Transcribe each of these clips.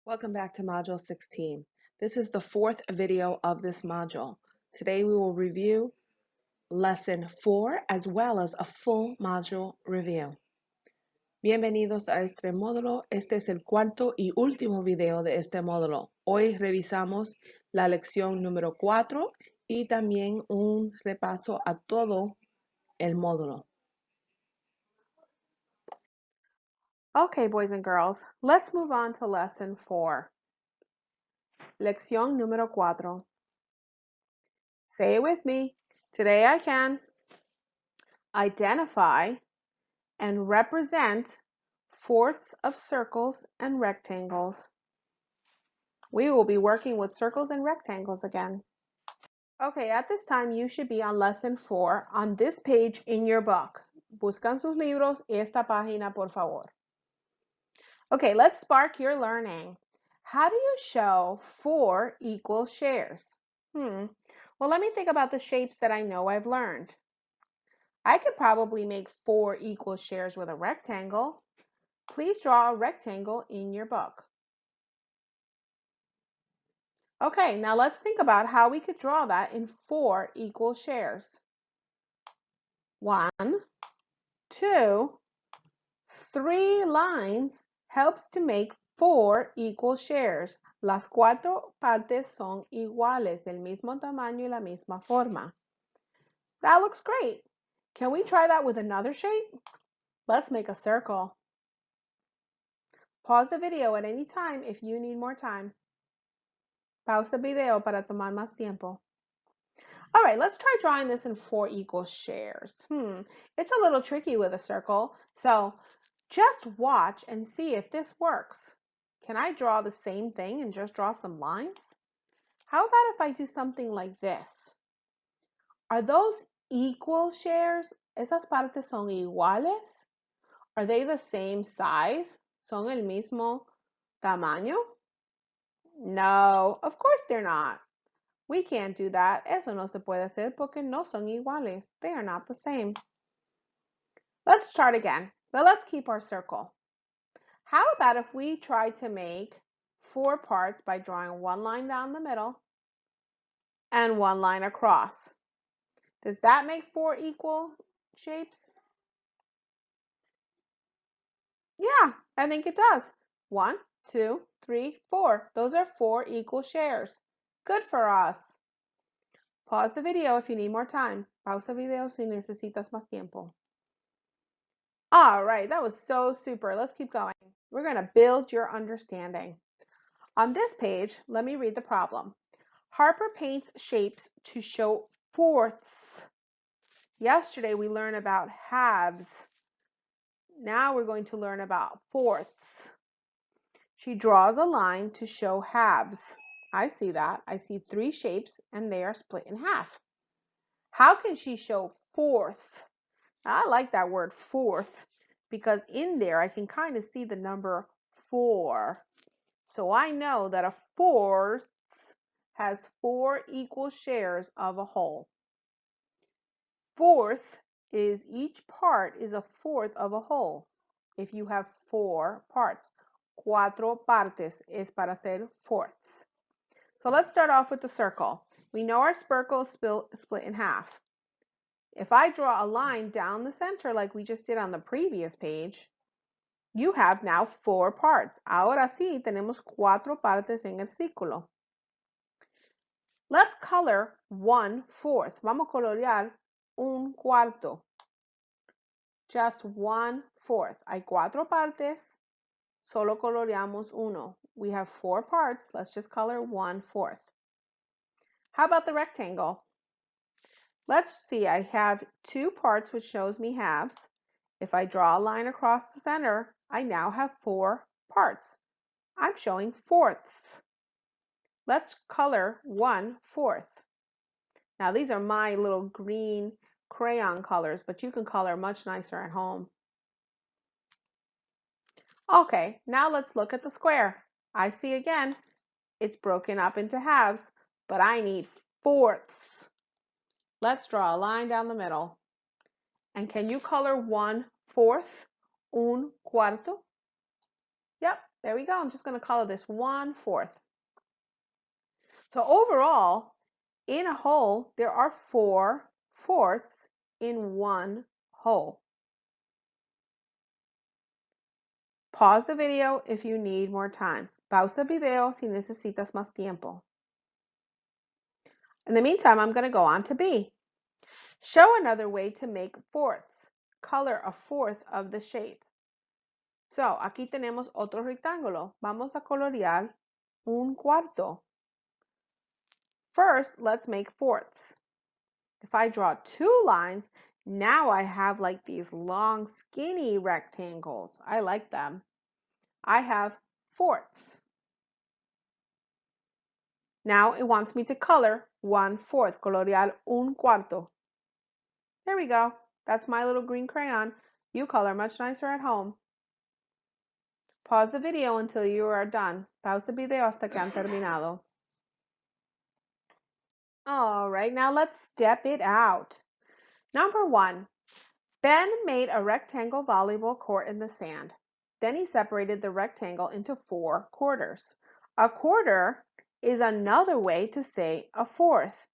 Welcome back to Module 16. This is the fourth video of this module. Today we will review Lesson 4 as well as a full module review. Bienvenidos a este módulo. Este es el cuarto y último video de este módulo. Hoy revisamos la lección número 4 y también un repaso a todo el módulo. Okay, boys and girls, let's move on to Lesson 4. Lección número 4. Say it with me. Today I can identify and represent fourths of circles and rectangles. We will be working with circles and rectangles again. Okay, at this time you should be on Lesson 4 on this page in your book. Buscan sus libros esta página, por favor. Okay, let's spark your learning. How do you show 4 equal shares? Well, let me think about the shapes that I know I've learned. I could probably make 4 equal shares with a rectangle. Please draw a rectangle in your book. Okay, now let's think about how we could draw that in 4 equal shares. 1, 2, 3 lines helps to make 4 equal shares. Las 4 partes son iguales, del mismo tamaño y la misma forma. That looks great. Can we try that with another shape? Let's make a circle. Pause the video at any time if you need more time. Pausa video para tomar más tiempo. All right, let's try drawing this in 4 equal shares. It's a little tricky with a circle, so just watch and see if this works. Can I draw the same thing and just draw some lines? How about if I do something like this? Are those equal shares? ¿Esas partes son iguales? Are they the same size? ¿Son el mismo tamaño? No, of course they're not. We can't do that. Eso no se puede hacer porque no son iguales. They are not the same. Let's start again, but let's keep our circle. How about if we try to make 4 parts by drawing 1 line down the middle and 1 line across? Does that make 4 equal shapes? Yeah, I think it does. 1, 2, 3, 4. Those are 4 equal shares. Good for us. Pause the video if you need more time. Pausa video si necesitas más tiempo. All right, that was so super. Let's keep going. We're going to build your understanding. On this page, let me read the problem. Harper paints shapes to show fourths. Yesterday we learned about halves. Now we're going to learn about fourths. She draws a line to show halves. I see that. I see 3 shapes and they are split in half. How can she show fourth? I like that word fourth because in there I can kind of see the number 4. So I know that a fourth has 4 equal shares of a whole. Fourth is each part is a fourth of a whole. If you have 4 parts, 4 partes es para hacer fourths. So let's start off with the circle. We know our circle is split in half. If I draw a line down the center like we just did on the previous page, you have now 4 parts. Ahora sí, tenemos 4 partes en el círculo. Let's color 1/4. Vamos a colorear un cuarto. Just 1/4. Hay 4 partes. Solo coloreamos uno. We have 4 parts. Let's just color 1/4. How about the rectangle? Let's see. I have 2 parts, which shows me halves. If I draw a line across the center, I now have 4 parts. I'm showing fourths. Let's color 1/4. Now these are my little green crayon colors, but you can color much nicer at home. Okay, now let's look at the square. I see again, it's broken up into halves, but I need fourths. Let's draw a line down the middle. And can you color 1/4? Un cuarto? Yep, There we go. I'm just going to color this 1/4. So overall, in a whole, there are 4/4 in one whole. Pause the video if you need more time. Pausa el video si necesitas más tiempo. In the meantime, I'm going to go on to B. Show another way to make fourths. Color a fourth of the shape. So, aquí tenemos otro rectángulo. Vamos a colorear un cuarto. First, let's make fourths. If I draw 2 lines, now I have like these long, skinny rectangles. I like them. I have fourths. Now it wants me to color 1/4, colorear un cuarto. There we go. That's my little green crayon. You color much nicer at home. Pause the video until you are done. Pausa el video hasta que han terminado. All right, now let's step it out. Number 1, Ben made a rectangle volleyball court in the sand. Then he separated the rectangle into 4 quarters. A quarter is another way to say a fourth.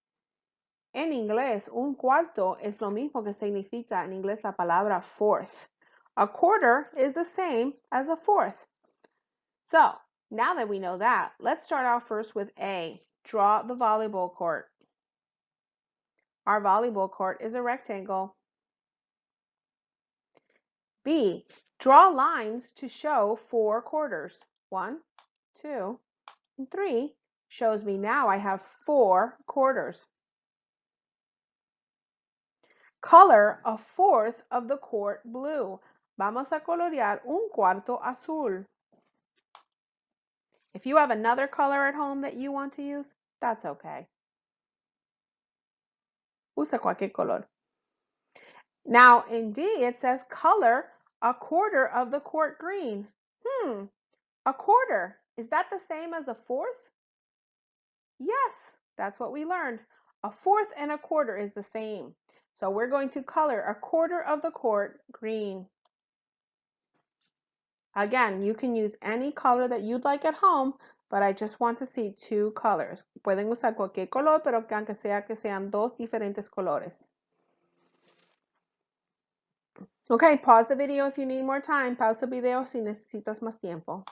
En inglés, un cuarto es lo mismo que significa en inglés la palabra fourth. A quarter is the same as a fourth. So, now that we know that, let's start out first with A. Draw the volleyball court. Our volleyball court is a rectangle. B. Draw lines to show 4 quarters. 1, 2, and 3 shows me now I have 4 quarters. Color a fourth of the court blue. Vamos a colorear un cuarto azul. If you have another color at home that you want to use, that's okay. Usa cualquier color. Now in D, it says color a quarter of the court green. A quarter. Is that the same as a fourth? Yes, that's what we learned. A fourth and a quarter is the same. So we're going to color a quarter of the court green. Again, you can use any color that you'd like at home, but I just want to see 2 colors. Pueden usar cualquier color, pero que aunque sea que sean 2 diferentes colores. Okay, pause the video if you need more time. Pausa el video si necesitas más tiempo.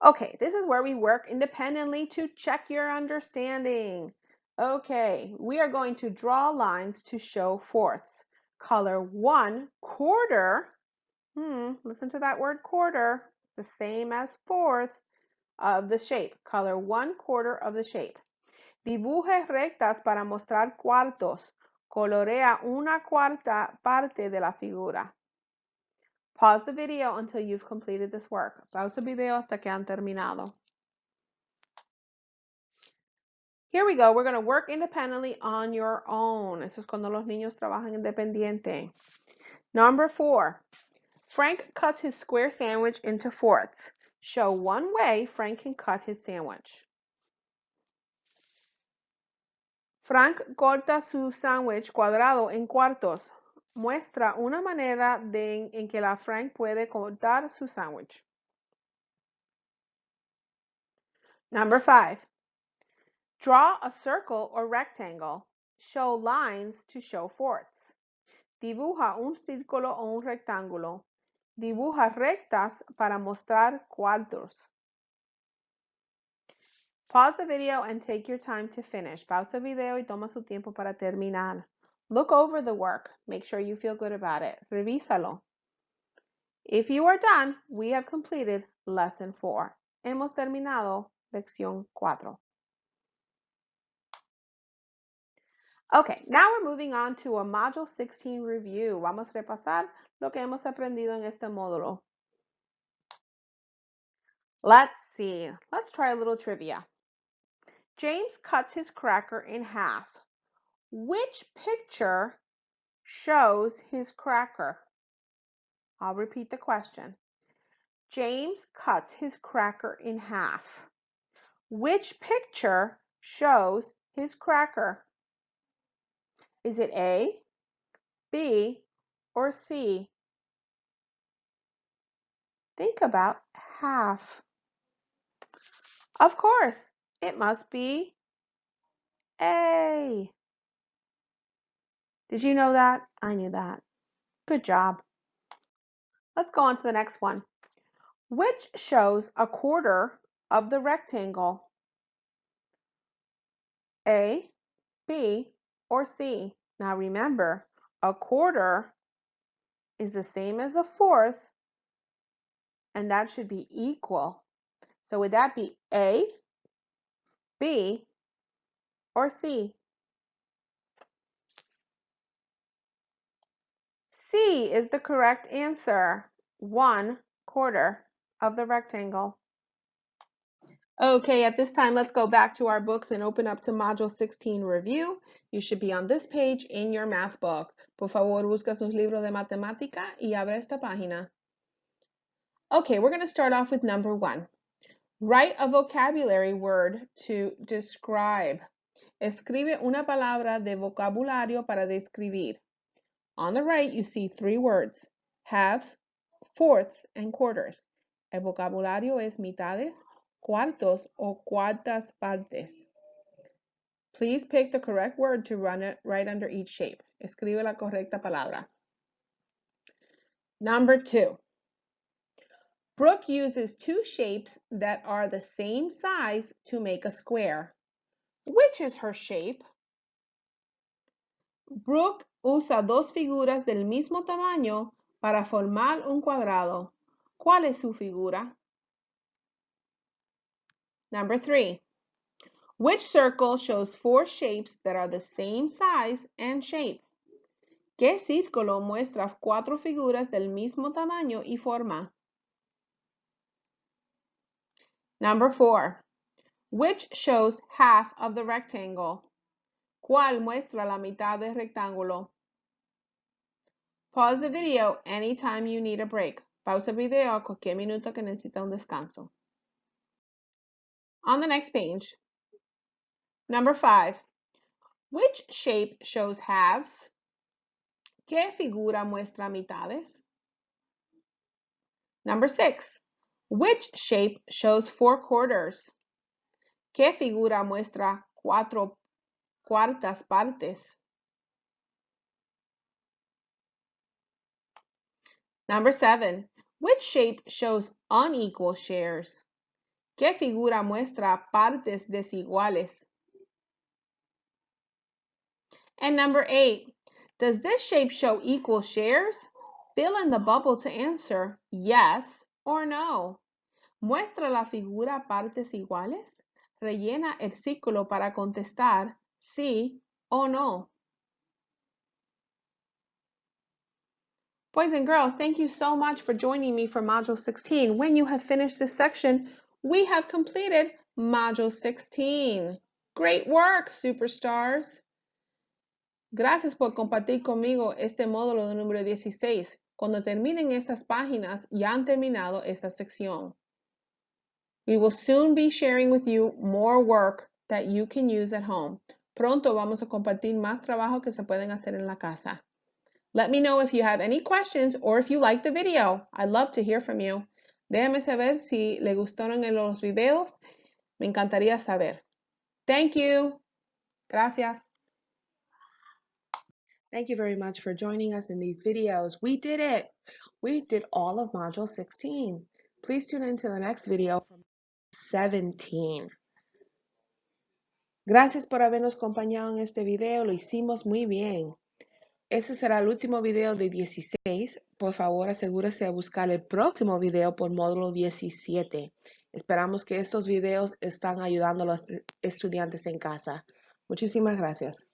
Okay, this is where we work independently to check your understanding. Okay, we are going to draw lines to show fourths. Color 1/4. Listen to that word quarter, the same as fourth of the shape. Color 1/4 of the shape. Dibuje rectas para mostrar cuartos. Colorea una cuarta parte de la figura. Pause the video until you've completed this work. Pausa el video hasta que han terminado. Here we go. We're going to work independently on your own. Eso es cuando los niños trabajan independiente. Number 4. Frank cuts his square sandwich into fourths. Show one way Frank can cut his sandwich. Frank corta su sándwich cuadrado en cuartos. Muestra una manera en que la Frank puede cortar su sándwich. Number 5. Draw a circle or rectangle. Show lines to show fourths. Dibuja un círculo o un rectángulo. Dibuja rectas para mostrar cuartos. Pause the video and take your time to finish. Pausa el video y toma su tiempo para terminar. Look over the work. Make sure you feel good about it. Revísalo. If you are done, we have completed lesson 4. Hemos terminado lección 4. Okay, now we're moving on to a Module 16 review. Vamos a repasar lo que hemos aprendido en este módulo. Let's see. Let's try a little trivia. James cuts his cracker in half. Which picture shows his cracker? I'll repeat the question. James cuts his cracker in half. Which picture shows his cracker? Is it A, B, or C? Think about half? Of course, it must be A. Did you know that? I knew that. Good job. Let's go on to the next one. Which shows a quarter of the rectangle? A, B, or C? Now remember, a quarter is the same as a fourth, and that should be equal. So would that be A, B, or C? C is the correct answer. 1/4 of the rectangle. Okay, at this time, let's go back to our books and open up to Module 16 Review. You should be on this page in your math book. Por favor, busca sus libros de matemática y abre esta página. Okay, we're going to start off with number 1. Write a vocabulary word to describe. Escribe una palabra de vocabulario para describir. On the right, you see 3 words, halves, fourths, and quarters. El vocabulario es mitades, cuartos, o cuartas partes. Please pick the correct word to run it right under each shape. Escribe la correcta palabra. Number 2. Brooke uses 2 shapes that are the same size to make a square. Which is her shape? Brooke usa 2 figuras del mismo tamaño para formar un cuadrado. ¿Cuál es su figura? Number 3. Which circle shows 4 shapes that are the same size and shape? ¿Qué círculo muestra 4 figuras del mismo tamaño y forma? Number 4. Which shows half of the rectangle? ¿Cuál muestra la mitad del rectángulo? Pause the video anytime you need a break. Pausa el video a cualquier minuto que necesita un descanso. On the next page. Number 5. Which shape shows halves? ¿Qué figura muestra mitades? Number 6. Which shape shows 4 quarters? ¿Qué figura muestra 4 cuartas partes? Number 7. Which shape shows unequal shares? ¿Qué figura muestra partes desiguales? And number 8. Does this shape show equal shares? Fill in the bubble to answer yes or no. ¿Muestra la figura partes iguales? Rellena el círculo para contestar sí o no. Boys and girls, thank you so much for joining me for Module 16. When you have finished this section, we have completed Module 16. Great work, superstars. Gracias por compartir conmigo este módulo número 16. Cuando terminen estas páginas, ya han terminado esta sección. We will soon be sharing with you more work that you can use at home. Pronto vamos a compartir más trabajo que se pueden hacer en la casa. Let me know if you have any questions or if you like the video. I'd love to hear from you. Déjame saber si le gustaron los videos. Me encantaría saber. Thank you. Gracias. Thank you very much for joining us in these videos. We did it. We did all of Module 16. Please tune in to the next video from 17. Gracias por habernos acompañado en este video. Lo hicimos muy bien. Ese será el último video de 16. Por favor, asegúrese de buscar el próximo video por módulo 17. Esperamos que estos videos están ayudando a los estudiantes en casa. Muchísimas gracias.